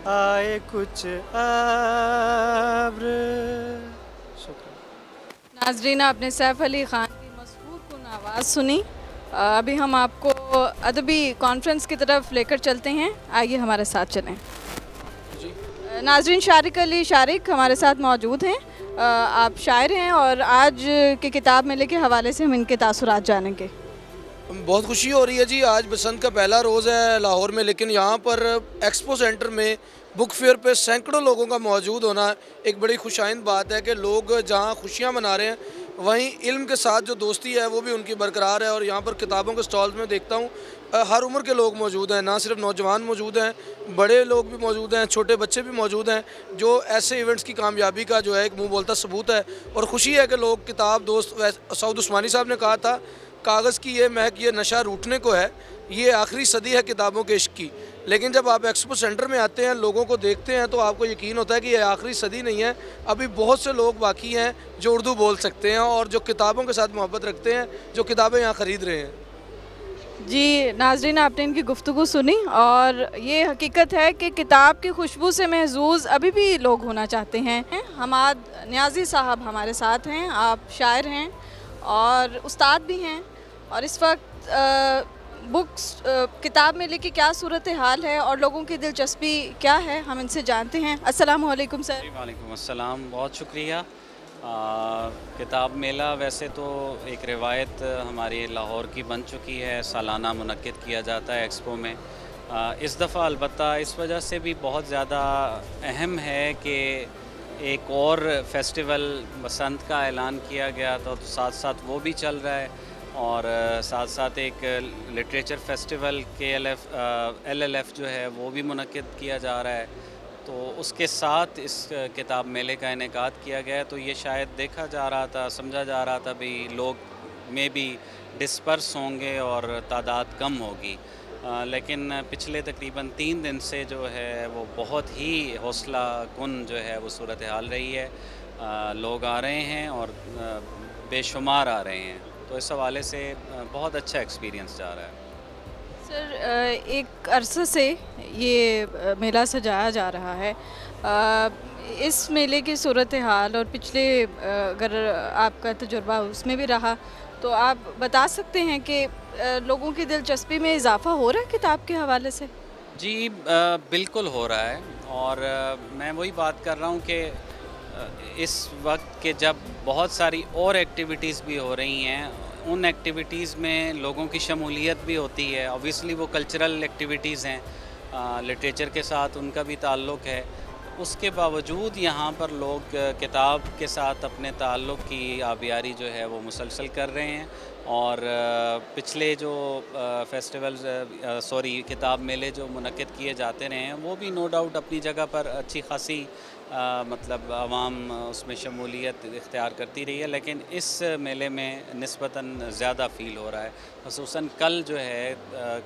آئے کچھ ابر. شکریہ. ناظرین، آپ نے سیف علی خان کی مسحور کن آواز سنی. ابھی ہم آپ کو ادبی کانفرنس کی طرف لے کر چلتے ہیں، آئیے ہمارے ساتھ چلیں. ناظرین، شارق علی شارق ہمارے ساتھ موجود ہیں. آپ شاعر ہیں اور آج کے کتاب میلے کے حوالے سے ہم ان کے تاثرات جانیں گے. بہت خوشی ہو رہی ہے جی. آج بسنت کا پہلا روز ہے لاہور میں، لیکن یہاں پر ایکسپو سینٹر میں بک فیئر پہ سینکڑوں لوگوں کا موجود ہونا ایک بڑی خوش آئند بات ہے کہ لوگ جہاں خوشیاں منا رہے ہیں وہیں علم کے ساتھ جو دوستی ہے وہ بھی ان کی برقرار ہے. اور یہاں پر کتابوں کے سٹالز میں دیکھتا ہوں ہر عمر کے لوگ موجود ہیں، نہ صرف نوجوان موجود ہیں، بڑے لوگ بھی موجود ہیں، چھوٹے بچے بھی موجود ہیں، جو ایسے ایونٹس کی کامیابی کا جو ہے ایک منہ بولتا ثبوت ہے. اور خوشی ہے کہ لوگ کتاب دوست سعود عثمانی صاحب نے کہا تھا کاغذ کی یہ مہک، یہ نشہ روٹنے کو ہے. یہ آخری صدی ہے کتابوں کے عشق کی. لیکن جب آپ ایکسپو سینٹر میں آتے ہیں، لوگوں کو دیکھتے ہیں، تو آپ کو یقین ہوتا ہے کہ یہ آخری صدی نہیں ہے. ابھی بہت سے لوگ باقی ہیں جو اردو بول سکتے ہیں اور جو کتابوں کے ساتھ محبت رکھتے ہیں، جو کتابیں یہاں خرید رہے ہیں. جی ناظرین، آپ نے ان کی گفتگو سنی، اور یہ حقیقت ہے کہ کتاب کی خوشبو سے محظوظ ابھی بھی لوگ ہونا چاہتے ہیں. حماد نیازی صاحب ہمارے ساتھ ہیں. آپ شاعر ہیں اور استاد بھی ہیں، اور اس وقت بکس کتاب میلے کی کیا صورتحال ہے اور لوگوں کی دلچسپی کیا ہے، ہم ان سے جانتے ہیں. السلام علیکم سر. وعلیکم السلام، بہت شکریہ. کتاب میلہ ویسے تو ایک روایت ہماری لاہور کی بن چکی ہے، سالانہ منعقد کیا جاتا ہے ایکسپو میں. اس دفعہ البتہ اس وجہ سے بھی بہت زیادہ اہم ہے کہ ایک اور فیسٹیول بسنت کا اعلان کیا گیا تھا، تو ساتھ ساتھ وہ بھی چل رہا ہے، اور ساتھ ساتھ ایک لٹریچر فیسٹیول LLF جو ہے وہ بھی منعقد کیا جا رہا ہے. تو اس کے ساتھ اس کتاب میلے کا انعقاد کیا گیا ہے. تو یہ شاید دیکھا جا رہا تھا، سمجھا جا رہا تھا بھی لوگ میں بھی ڈسپرس ہوں گے اور تعداد کم ہوگی، لیکن پچھلے تقریباً 3 دن سے جو ہے وہ بہت ہی حوصلہ کن جو ہے وہ صورتحال رہی ہے. لوگ آ رہے ہیں اور بے شمار آ رہے ہیں، تو اس حوالے سے بہت اچھا ایکسپیرینس جا رہا ہے. سر ایک عرصے سے یہ میلہ سجایا جا رہا ہے. اس میلے کی صورتحال اور پچھلے اگر آپ کا تجربہ اس میں بھی رہا تو آپ بتا سکتے ہیں کہ لوگوں کی دلچسپی میں اضافہ ہو رہا ہے کتاب کے حوالے سے؟ جی بالکل ہو رہا ہے، اور میں وہی بات کر رہا ہوں کہ اس وقت کہ جب بہت ساری اور ایکٹیویٹیز بھی ہو رہی ہیں، ان ایکٹیویٹیز میں لوگوں کی شمولیت بھی ہوتی ہے. اوبویسلی وہ کلچرل ایکٹیویٹیز ہیں، لٹریچر کے ساتھ ان کا بھی تعلق ہے. اس کے باوجود یہاں پر لوگ کتاب کے ساتھ اپنے تعلق کی آبیاری جو ہے وہ مسلسل کر رہے ہیں. اور پچھلے جو کتاب میلے جو منعقد کیے جاتے رہے ہیں، وہ بھی نو ڈاؤٹ اپنی جگہ پر اچھی خاصی مطلب عوام اس میں شمولیت اختیار کرتی رہی ہے. لیکن اس میلے میں نسبتاً زیادہ فیل ہو رہا ہے، خصوصاً کل جو ہے،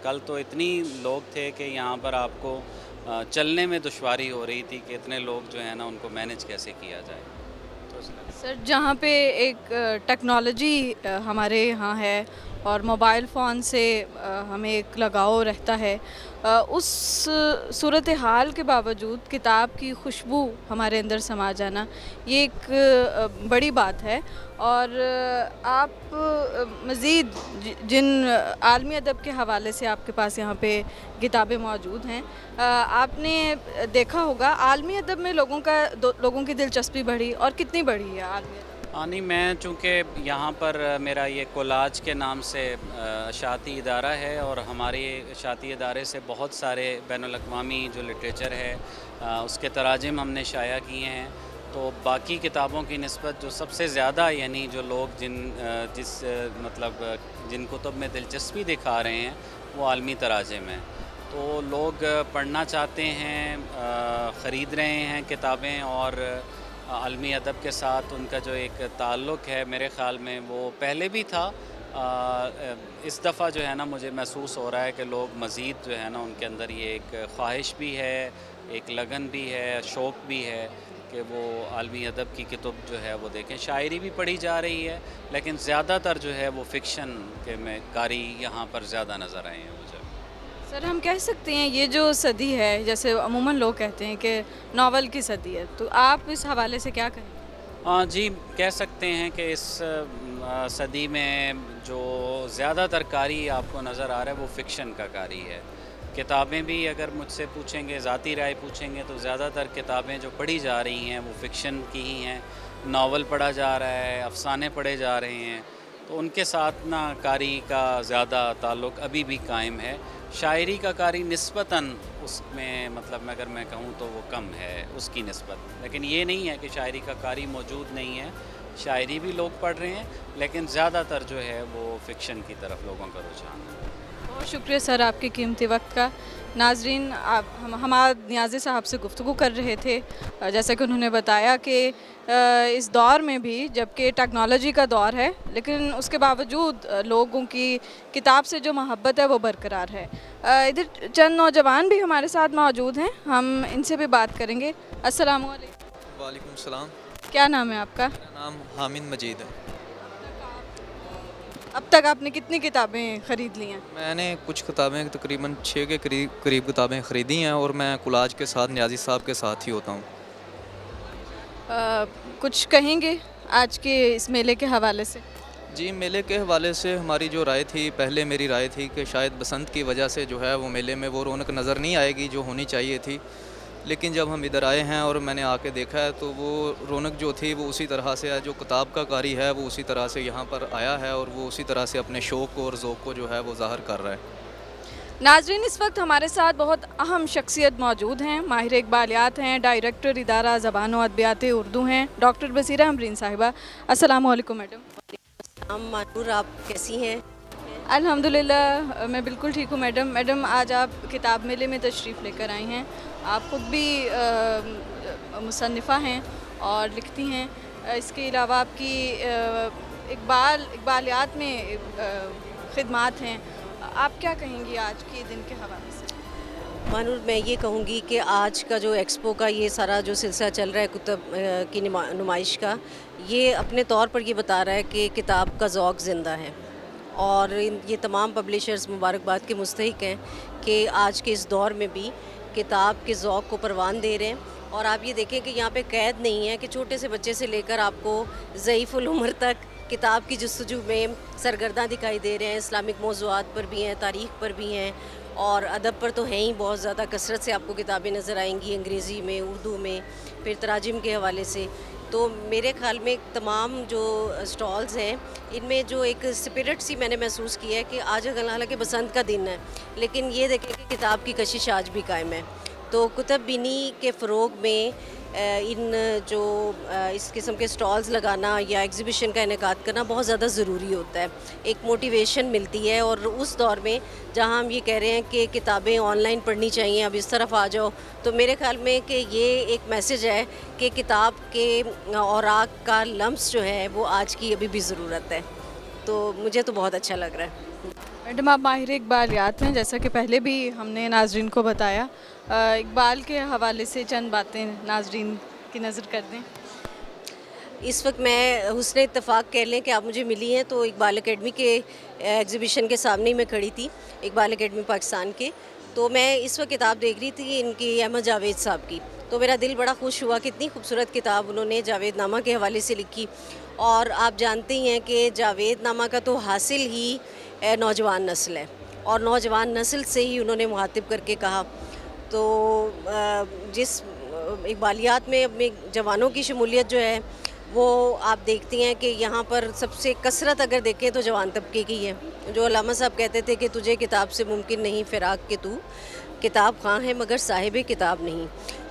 کل تو اتنی لوگ تھے کہ یہاں پر آپ کو چلنے میں دشواری ہو رہی تھی کہ اتنے لوگ جو ہیں نا ان کو مینج کیسے کیا جائے. سر جہاں پہ ایک ٹیکنالوجی ہمارے یہاں ہے اور موبائل فون سے ہمیں ایک لگاؤ رہتا ہے، اس صورتحال کے باوجود کتاب کی خوشبو ہمارے اندر سما جانا یہ ایک بڑی بات ہے. اور آپ مزید جن عالمی ادب کے حوالے سے آپ کے پاس یہاں پہ کتابیں موجود ہیں، آپ نے دیکھا ہوگا عالمی ادب میں لوگوں کی دلچسپی بڑھی، اور کتنی بڑھی ہے عالمی ادب؟ نہیں، میں چونکہ یہاں پر میرا یہ کولاج کے نام سے اشاعتی ادارہ ہے، اور ہمارے اشاعتی ادارے سے بہت سارے بین الاقوامی جو لٹریچر ہے اس کے تراجم ہم نے شائع کیے ہیں. تو باقی کتابوں کی نسبت جو سب سے زیادہ یعنی جو لوگ جن کتب میں دلچسپی دکھا رہے ہیں وہ عالمی تراجم ہیں. تو لوگ پڑھنا چاہتے ہیں، خرید رہے ہیں کتابیں، اور عالمی ادب کے ساتھ ان کا جو ایک تعلق ہے میرے خیال میں وہ پہلے بھی تھا. اس دفعہ جو ہے نا مجھے محسوس ہو رہا ہے کہ لوگ مزید جو ہے نا ان کے اندر یہ ایک خواہش بھی ہے، ایک لگن بھی ہے، شوق بھی ہے کہ وہ عالمی ادب کی کتب جو ہے وہ دیکھیں. شاعری بھی پڑھی جا رہی ہے، لیکن زیادہ تر جو ہے وہ فکشن کے میں قاری یہاں پر زیادہ نظر آئے ہیں مجھے. سر ہم کہہ سکتے ہیں یہ جو صدی ہے، جیسے عموماً لوگ کہتے ہیں کہ ناول کی صدی ہے، تو آپ اس حوالے سے کیا کہیں؟ جی کہہ سکتے ہیں کہ اس صدی میں جو زیادہ تر قاری آپ کو نظر آ رہا ہے وہ فکشن کا قاری ہے. کتابیں بھی اگر مجھ سے پوچھیں گے، ذاتی رائے پوچھیں گے، تو زیادہ تر کتابیں جو پڑھی جا رہی ہیں وہ فکشن کی ہی ہیں. ناول پڑھا جا رہا ہے، افسانے پڑھے جا رہے ہیں، تو ان کے ساتھ نا قاری کا زیادہ تعلق ابھی بھی قائم ہے. شاعری کا قاری نسبتاً اس میں مطلب اگر میں کہوں تو وہ کم ہے اس کی نسبت. لیکن یہ نہیں ہے کہ شاعری کا قاری موجود نہیں ہے، شاعری بھی لوگ پڑھ رہے ہیں، لیکن زیادہ تر جو ہے وہ فکشن کی طرف لوگوں کا رجحان ہے. बहुत शुक्रिया सर आपके कीमती वक्त का। नाजरीन, हमारे नियाज़ी साहब से गुफ्तगू कर रहे थे, जैसा कि उन्होंने बताया कि इस दौर में भी, जबकि टेक्नोलॉजी का दौर है, लेकिन उसके बावजूद लोगों की किताब से जो मोहब्बत है वो बरकरार है। इधर चंद नौजवान भी हमारे साथ मौजूद हैं, हम इनसे भी बात करेंगे। अस्सलाम वालेकुम। वालेकुम सलाम। क्या नाम है आपका? मेरा नाम हामिद मजीद है। अब तक आपने कितनी किताबें ख़रीद ली हैं? मैंने कुछ किताबें तकरीबन 6 के करीब किताबें ख़रीदी हैं और मैं कोलाज के साथ नियाज़ी साहब के साथ ही होता हूँ। कुछ कहेंगे आज के इस मेले के हवाले से? जी, मेले के हवाले से हमारी जो राय थी, पहले मेरी राय थी कि शायद बसंत की वजह से जो है वो मेले में वो रौनक नज़र नहीं आएगी जो होनी चाहिए थी, लेकिन जब हम इधर आए हैं और मैंने आके देखा है तो वो रौनक जो थी वो उसी तरह से है। जो किताब का कारी है वो उसी तरह से यहाँ पर आया है और वो उसी तरह से अपने शौक़ और ज़ौक़ को जो है वो ज़ाहिर कर रहा है। नाज़रीन, इस वक्त हमारे साथ बहुत अहम शख्सियत मौजूद हैं। माहिर इकबालियात हैं, डायरेक्टर इदारा ज़बान व अदबियात उर्दू हैं, डॉक्टर बसीरा अमरीन साहिबा। अस्सलाम वालेकुम मैडम। मानूर, आप कैसी हैं? अल्हम्दुलिल्लाह, मैं बिल्कुल ठीक हूँ मैडम। मैडम, आज आप किताब मेले में तशरीफ़ लेकर आई हैं। आप ख़ुद भी मुसन्निफ़ा हैं और लिखती हैं। इसके अलावा आपकी इकबालियात में ख़िदमात हैं। आप क्या कहेंगी आज के दिन के हवाले से? मानूर, मैं ये कहूँगी कि आज का जो एक्सपो का ये सारा जो सिलसिला चल रहा है कुतुब की नुमाइश का, ये अपने तौर पर ये बता रहा है कि किताब का ज़ौक़ ज़िंदा है और ये तमाम पब्लिशर्स मुबारकबाद के मुस्तहिक हैं कि आज के इस दौर में भी किताब के ज़ौक़ को परवान दे रहे हैं। और आप ये देखें कि यहाँ पे कैद नहीं है कि छोटे से बच्चे से लेकर आपको ज़ईफ़ुल उम्र तक किताब की जस्तजू में सरगर्दा दिखाई दे रहे हैं। इस्लामिक मौज़ूआत पर भी हैं, तारीख़ पर भी हैं और अदब पर तो हैं ही बहुत ज़्यादा कसरत से आपको किताबें नज़र आएंगी, अंग्रेज़ी में, उर्दू में, फिर तराजिम के हवाले से। तो मेरे ख़्याल में तमाम जो स्टॉल्स हैं इनमें जो एक स्पिरिट सी मैंने महसूस की है कि आज हालांकि बसंत का दिन है, लेकिन ये देखें कि किताब की कशिश आज भी कायम है। तो कुतुब बीनी के फ़रोग़ में इन जो इस किस्म के स्टॉल्स लगाना या एग्ज़िबिशन का इनेकाद करना बहुत ज़्यादा ज़रूरी होता है। एक मोटिवेशन मिलती है और उस दौर में जहाँ हम ये कह रहे हैं कि किताबें ऑनलाइन पढ़नी चाहिए, अब इस तरफ आ जाओ, तो मेरे ख़्याल में कि ये एक मैसेज है कि किताब के औराक का लम्स जो है वो आज की अभी भी ज़रूरत है। तो मुझे तो बहुत अच्छा लग रहा है। मैडम, आप माहिर इकबालियात हैं, जैसा कि पहले भी हमने नाजरीन को बताया। इकबाल के हवाले से चंद बातें नाजरीन की नज़र कर दें। इस वक्त मैं हुस्न इत्तफ़ाक़ कह लें कि आप मुझे मिली हैं तो इकबाल एकेडमी के एग्ज़िबिशन के सामने ही मैं खड़ी थी, इकबाल एकेडमी पाकिस्तान के। तो मैं इस वक्त किताब देख रही थी इनकी अहमद जावेद साहब की, तो मेरा दिल बड़ा खुश हुआ। कितनी खूबसूरत किताब उन्होंने जावेद नामा के हवाले से लिखी। और आप जानते ही हैं कि जावेद नामा का तो हासिल ही नौजवान नस्ल है और नौजवान नस्ल से ही उन्होंने मुखातिब करके कहा। तो जिस इकबालियात में अपने जवानों की शमूलियत जो है वो आप देखती हैं कि यहाँ पर सबसे कसरत अगर देखें तो जवान तबके की है। जो अल्लामा साहब कहते थे कि तुझे किताब से मुमकिन नहीं फ़िराक के तू किताब ख़ां है मगर साहिब किताब नहीं।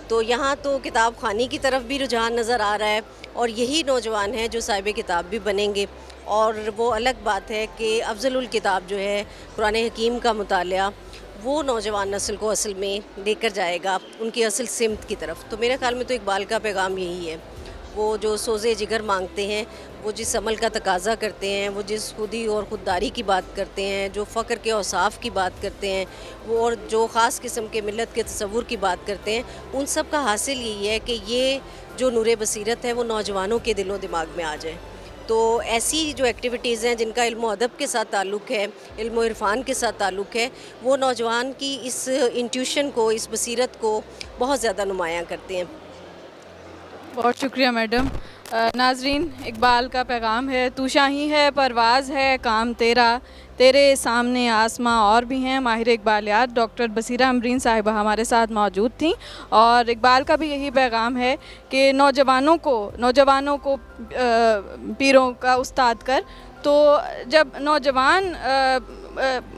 तो यहाँ तो किताब ख़ानी की तरफ भी रुझान नज़र आ रहा है और यही नौजवान हैं जो साहिब किताब भी बनेंगे। और वो अलग बात है कि अफजलुल किताब जो है कुरान हकीम का मुतालिया, वो नौजवान नस्ल को असल में लेकर जाएगा उनकी असल सिमत की तरफ। तो मेरे ख़्याल में तो इकबाल का पैगाम यही है। वो जो सोज़े जिगर मांगते हैं, वो जिस अमल का तकाज़ा करते हैं, वो जिस खुदी और ख़ुददारी की बात करते हैं, जो फ़क्र के औसाफ की बात करते हैं, वो और जो ख़ास किस्म के मिलत के तसव्वुर की बात करते हैं, उन सब का हासिल यही है कि ये जो नूर बसीरत है वो नौजवानों के दिलो दिमाग में आ जाए। तो ऐसी जो एक्टिविटीज़ हैं जिनका इल्म अदब के साथ ताल्लुक़ है, इल्म इरफ़ान के साथ ताल्लुक़ है, वो नौजवान की इस इंट्यूशन को, इस बसीरत को बहुत ज़्यादा नुमायाँ करते हैं। बहुत शुक्रिया मैडम। नाजरीन, इकबाल का पैगाम है, तू शाही है परवाज़ है काम तेरा, तेरे सामने आसमां और भी हैं। माहिर इकबालियात डॉक्टर बसीरा अमरीन साहिबा हमारे साथ मौजूद थी और इकबाल का भी यही पैगाम है कि नौजवानों को पीरों का उस्ताद कर। तो जब नौजवान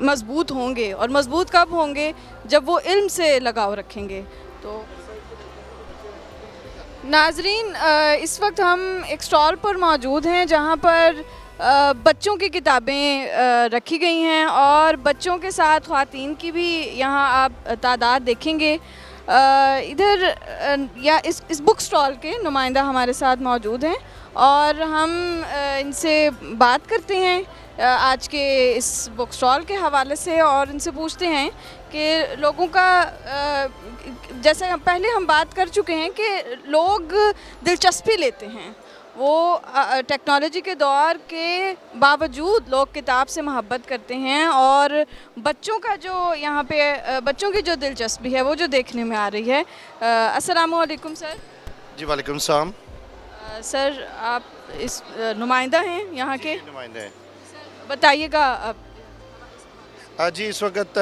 मज़बूत होंगे, और मज़बूत कब होंगे? जब वो इल्म से लगाव रखेंगे। तो नाजरीन इस वक्त हम एक स्टॉल पर मौजूद हैं जहां पर बच्चों की किताबें रखी गई हैं और बच्चों के साथ ख़वातीन की भी यहां आप तादाद देखेंगे। इधर या इस बुक स्टॉल के नुमाइंदा हमारे साथ मौजूद हैं और हम इनसे बात करते हैं आज के इस बुक स्टॉल के हवाले से और इनसे पूछते हैं कि लोगों का जैसे पहले हम बात कर चुके हैं कि लोग दिलचस्पी लेते हैं, वो टेक्नोलॉजी के दौर के बावजूद लोग किताब से मोहब्बत करते हैं और बच्चों का जो यहाँ पे बच्चों की जो दिलचस्पी है वो जो देखने में आ रही है। अस्सलामु अलैकुम सर। जी वालेकुम सलाम। सर आप इस नुमाइंदा हैं यहाँ के? नुमाइंदा हैं। बताइएगा आप। जी इस वक्त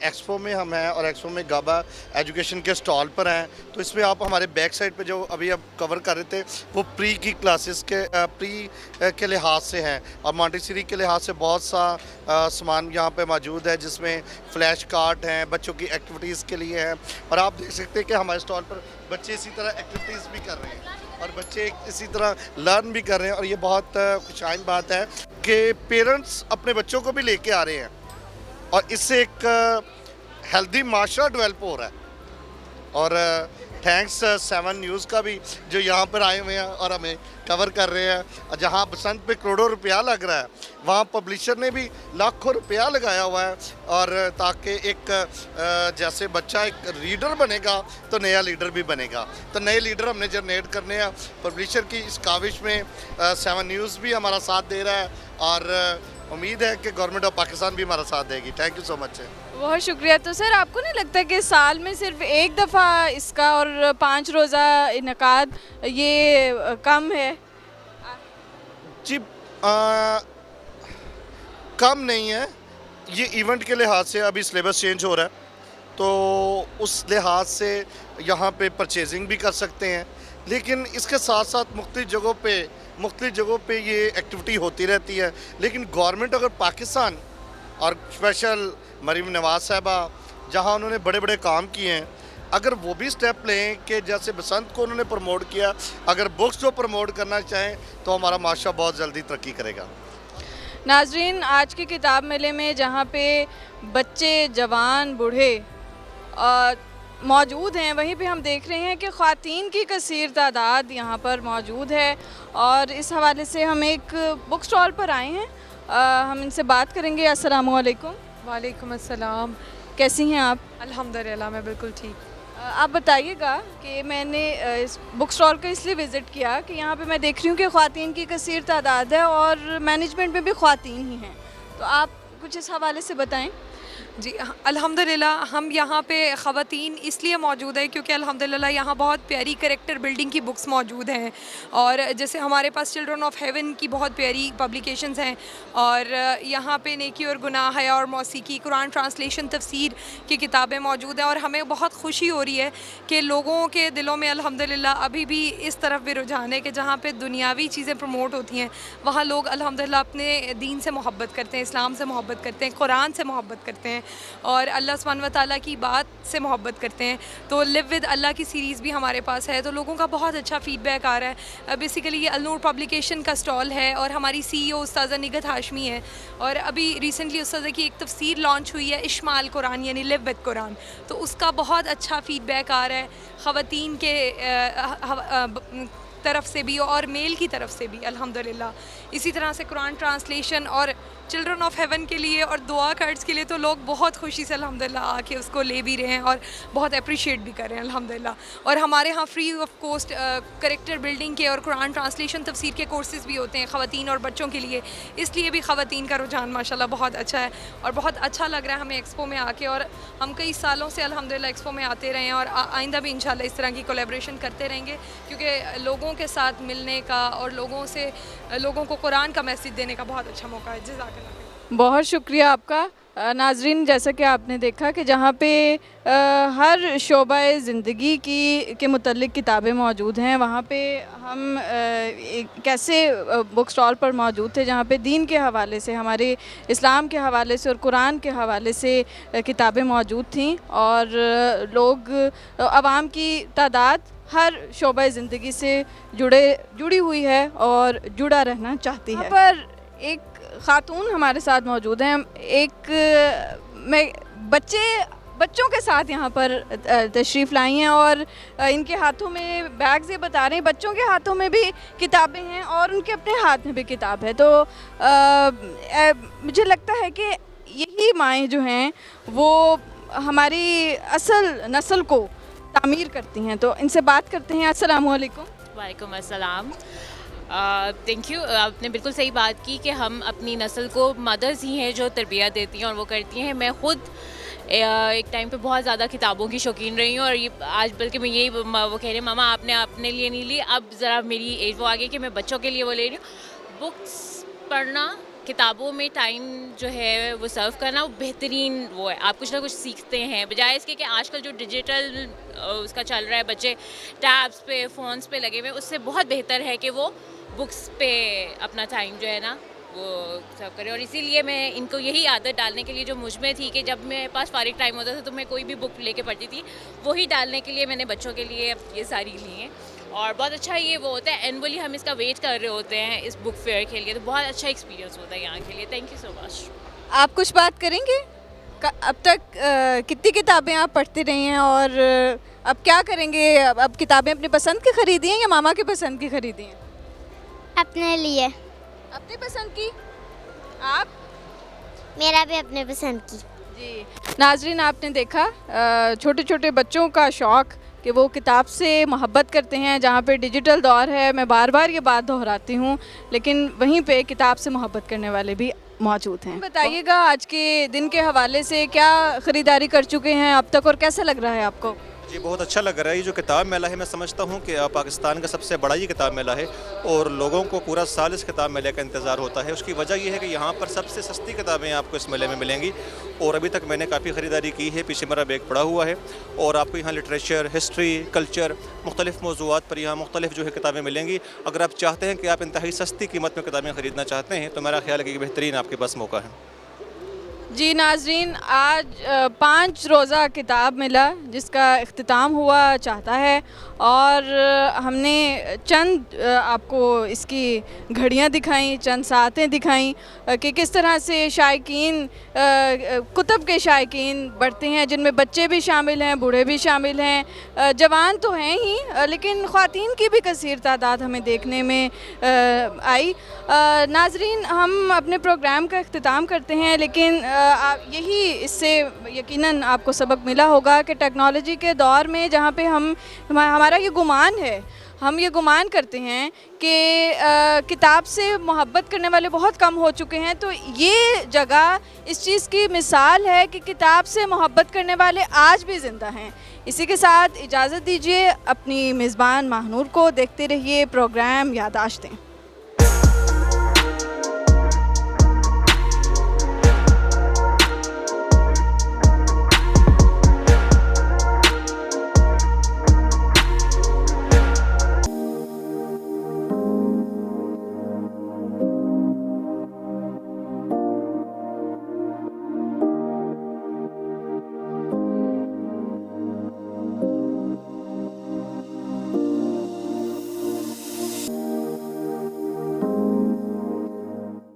एक्सपो में हम हैं और एक्सपो में गाबा एजुकेशन के स्टॉल पर हैं। तो इसमें आप हमारे बैक साइड पे जो अभी आप कवर कर रहे थे वो प्री की क्लासेस के प्री के लिहाज से हैं और मॉन्टेसरी के लिहाज से बहुत सा सामान यहाँ पे मौजूद है जिसमें फ्लैश कार्ड हैं, बच्चों की एक्टिविटीज़ के लिए हैं और आप देख सकते हैं कि हमारे स्टॉल पर बच्चे इसी तरह एक्टिविटीज़ भी कर रहे हैं और बच्चे इसी तरह लर्न भी कर रहे हैं और ये बहुत खुशाइन बात है कि पेरेंट्स अपने बच्चों को भी लेके आ रहे हैं और इससे एक हेल्दी माशरा डेवलप हो रहा है। और थैंक्स 7 न्यूज़ का भी जो यहाँ पर आए हुए हैं और हमें कवर कर रहे हैं। जहाँ बसंत पे करोड़ों रुपया लग रहा है वहाँ पब्लिशर ने भी लाखों रुपया लगाया हुआ है और ताकि एक जैसे बच्चा एक रीडर बनेगा तो नया लीडर भी बनेगा। तो नए लीडर हमने जनरेट करने हैं। पब्लिशर की इस काविश में 7 न्यूज़ भी हमारा साथ दे रहा है और उम्मीद है कि गवर्नमेंट ऑफ पाकिस्तान भी हमारा साथ देगी। Thank you so much. बहुत शुक्रिया। तो सर आपको नहीं लगता कि साल में सिर्फ एक दफ़ा इसका और 5 रोज़ा इनकाद ये कम है? जी कम नहीं है, ये इवेंट के लिहाज से अभी सिलेबस चेंज हो रहा है तो उस लिहाज से यहाँ पे परचेजिंग भी कर सकते हैं, लेकिन इसके साथ साथ मुख्तलिफ जगहों पे ये एक्टिविटी होती रहती है। लेकिन गवर्नमेंट अगर पाकिस्तान और स्पेशल मरीम नवाज़ साहबा जहाँ उन्होंने बड़े बड़े काम किए हैं, अगर वो भी स्टेप लें कि जैसे बसंत को उन्होंने प्रमोट किया, अगर बुक्स जो प्रमोट करना चाहें तो हमारा माशरा बहुत जल्दी तरक्की करेगा। नाजरीन आज के किताब मेले में जहाँ पे बच्चे जवान बूढ़े मौजूद हैं वहीं पे हम देख रहे हैं कि ख़वातीन की कसीर तादाद यहाँ पर मौजूद है और इस हवाले से हम एक बुक स्टॉल पर आए हैं। हम इनसे बात करेंगे। अस्सलामु अलैकुम। वालेकुम अस्सलाम। कैसी हैं आप? अल्हम्दुलिल्लाह मैं बिल्कुल ठीक। आप बताइएगा कि मैंने इस बुक स्टॉल को इसलिए विज़िट किया कि यहाँ पे मैं देख रही हूँ कि ख़वातीन की कसीर तादाद है और मैनेजमेंट में भी ख़वातीन ही हैं, तो आप कुछ इस हवाले से बताएं। जी अल्हम्दुलिल्लाह हम यहाँ पे ख़वातीन इसलिए मौजूद है क्योंकि अल्हम्दुलिल्लाह यहाँ बहुत प्यारी कैरेक्टर बिल्डिंग की बुक्स मौजूद हैं और जैसे हमारे पास चिल्ड्रन ऑफ हेवन की बहुत प्यारी पब्लिकेशंस हैं और यहाँ पे नेकी और गुनाह, हया और मौसीकी, कुरान ट्रांसलेशन, तफसीर की किताबें मौजूद हैं और हमें बहुत खुशी हो रही है कि लोगों के दिलों में अल्हम्दुलिल्लाह अभी भी इस तरफ भी रुझान है कि जहाँ पर दुनियावी चीज़ें प्रमोट होती हैं वहाँ लोग अल्हम्दुलिल्लाह अपने दीन से मोहब्बत करते हैं, इस्लाम से मोहब्बत करते हैं, कुरान से मोहब्बत करते हैं और अल्लाह सुब्हानहू व तआला की बात से मोहब्बत करते हैं। तो लिव विद अल्लाह की सीरीज़ भी हमारे पास है, तो लोगों का बहुत अच्छा फ़ीडबैक आ रहा है। बेसिकली ये अलनूर पब्लिकेशन का स्टॉल है और हमारी CEO उस्ताज़ा निगत हाशमी है और अभी रिसेंटली उस्ताज़ा की एक तफसीर लॉन्च हुई है इश्माल कुरान यानी लिव विद कुरान, तो उसका बहुत अच्छा फ़ीडबैक आ रहा है ख़वातीन के तरफ से भी और मेल की तरफ से भी अल्हम्दुलिल्लाह। इसी तरह से कुरान ट्रांसलेशन और चिल्ड्रन ऑफ हेवन के लिए और दुआ कार्ड्स के लिए तो लोग बहुत खुशी से अल्हम्दुलिल्लाह आके उसको ले भी रहे हैं और बहुत अप्रिशिएट भी कर रहे हैं अल्हम्दुलिल्लाह। और हमारे यहाँ free of cost character building के और कुरान ट्रांसलेशन तफसीर के कोर्सेज़ भी होते हैं ख़वातीन और बच्चों के लिए, इसलिए भी ख़वातीन का रुझान माशाल्लाह बहुत अच्छा है और बहुत अच्छा लग रहा है हमें एक्सपो में आके और हम कई सालों से अल्हम्दुलिल्लाह एक्सपो में आते रहे हैं और आइंदा भी इंशाल्लाह इस तरह की कोलैबोरेशन करते रहेंगे क्योंकि लोगों के साथ मिलने का और लोगों को कुरान का मैसेज देने का बहुत अच्छा मौका है। जज़ाकल्लाह। बहुत शुक्रिया आपका। नाजरीन जैसा कि आपने देखा कि जहाँ पे हर शोबा ज़िंदगी के मुतल्लिक़ किताबें मौजूद हैं, वहाँ पे हम कैसे बुक स्टॉल पर मौजूद थे जहाँ पे दीन के हवाले से, हमारे इस्लाम के हवाले से और कुरान के हवाले से किताबें मौजूद थीं और लोग आवाम की तादाद हर शोबा ज़िंदगी से जुड़ी हुई है और जुड़ा रहना चाहती है। पर एक ख़ातून हमारे साथ मौजूद हैं। मैं बच्चों के साथ यहाँ पर तशरीफ़ लाई हैं और इनके हाथों में बैग्स, ये बता रहे हैं बच्चों के हाथों में भी किताबें हैं और उनके अपने हाथ में भी किताब है। तो मुझे लगता है कि यही माएँ जो हैं वो हमारी असल नस्ल को तामीर करती हैं। तो इनसे बात करते हैं। अस्सलाम वालेकुम। वालेकुम अस्सलाम। Thank you. आपने बिल्कुल सही बात की कि हम अपनी नस्ल को मदर्स ही हैं जो तरबियत देती हैं और वो करती हैं। मैं ख़ुद एक टाइम पे बहुत ज़्यादा किताबों की शौकीन रही हूँ और ये आज बल्कि मैं यही वो कह रही हूँ मामा आपने अपने लिए नहीं ली, अब ज़रा मेरी एज वो आ गई कि मैं बच्चों के लिए वो ले रही हूँ। बुक्स पढ़ना, किताबों में टाइम जो है वो सर्व करना वो बेहतरीन वो है। आप कुछ ना कुछ सीखते हैं बजाय इसके कि आजकल जो डिजिटल उसका चल रहा है, बच्चे टैब्स पे फ़ोन्स पे लगे हुए, उससे बहुत बेहतर है कि वो बुक्स पे अपना टाइम जो है ना वो सर्व करें। और इसीलिए मैं इनको यही आदत डालने के लिए जो मुझ में थी कि जब मेरे पास फारिग टाइम होता था तो मैं कोई भी बुक लेके पढ़ती थी, वही डालने के लिए मैंने बच्चों के लिए ये सारी ली हैं। और बहुत अच्छा ये वो होता है, एनुअली हम इसका वेट कर रहे होते हैं इस बुक फेयर के लिए, तो बहुत अच्छा एक्सपीरियंस होता है यहाँ के लिए। Thank you so much. आप कुछ बात करेंगे? अब तक कितनी किताबें आप पढ़ते रही हैं और अब क्या करेंगे? अब किताबें अपनी पसंद की ख़रीदी हैं या मामा की पसंद की ख़रीदी हैं? अपने लिए। अपनी पसंद की। आप? मेरा भी अपने पसंद की। जी नाज़रीन, आपने देखा छोटे छोटे बच्चों का शौक़ कि वो किताब से मोहब्बत करते हैं। जहाँ पे डिजिटल दौर है, मैं बार बार ये बात दोहराती हूँ, लेकिन वहीं पे किताब से मोहब्बत करने वाले भी मौजूद हैं। बताइएगा आज के दिन के हवाले से क्या ख़रीदारी कर चुके हैं अब तक और कैसा लग रहा है आपको? जी बहुत अच्छा लग रहा है। ये जो किताब मेला है मैं समझता हूँ कि पाकिस्तान का सबसे बड़ा ये किताब मेला है और लोगों को पूरा साल इस किताब मेले का इंतज़ार होता है। उसकी वजह ये है कि यहाँ पर सबसे सस्ती किताबें आपको इस मेले में मिलेंगी और अभी तक मैंने काफ़ी ख़रीदारी की है। पीछे मेरा बैग पड़ा हुआ है और आपको यहाँ लिटरेचर, हिस्ट्री, कल्चर, मुख्तलिफ़ मौज़ूआत पर यहाँ मुख्तलिफ़ जो है किताबें मिलेंगी। अगर आप चाहते हैं कि आप इंतहाई सस्ती कीमत में किताबें ख़रीदना चाहते हैं तो मेरा ख्याल है कि बेहतरीन आपके पास मौका है। जी नाज़रीन, आज 5 रोज़ा किताब मेला जिसका इख्तिताम हुआ चाहता है और हमने चंद आपको इसकी घड़ियाँ दिखाई, चंद सातें दिखाई कि किस तरह से शायकीन कुतुब के शायकीन बढ़ते हैं, जिनमें बच्चे भी शामिल हैं, बूढ़े भी शामिल हैं, जवान तो हैं ही लेकिन ख़वातीन की भी कसीर तादाद हमें देखने में आई। नाज़रीन, हम अपने प्रोग्राम का इख्तिताम करते हैं, लेकिन यही इससे यकीनन आपको सबक मिला होगा कि टेक्नोलॉजी के दौर में जहाँ पे हमारा ये गुमान है, हम ये गुमान करते हैं कि किताब से मोहब्बत करने वाले बहुत कम हो चुके हैं, तो ये जगह इस चीज़ की मिसाल है कि किताब से मोहब्बत करने वाले आज भी ज़िंदा हैं। इसी के साथ इजाज़त दीजिए अपनी मेज़बान माहनूर को। देखते रहिए programme यादाश्तें।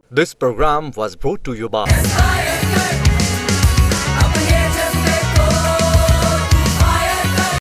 This program was brought to you by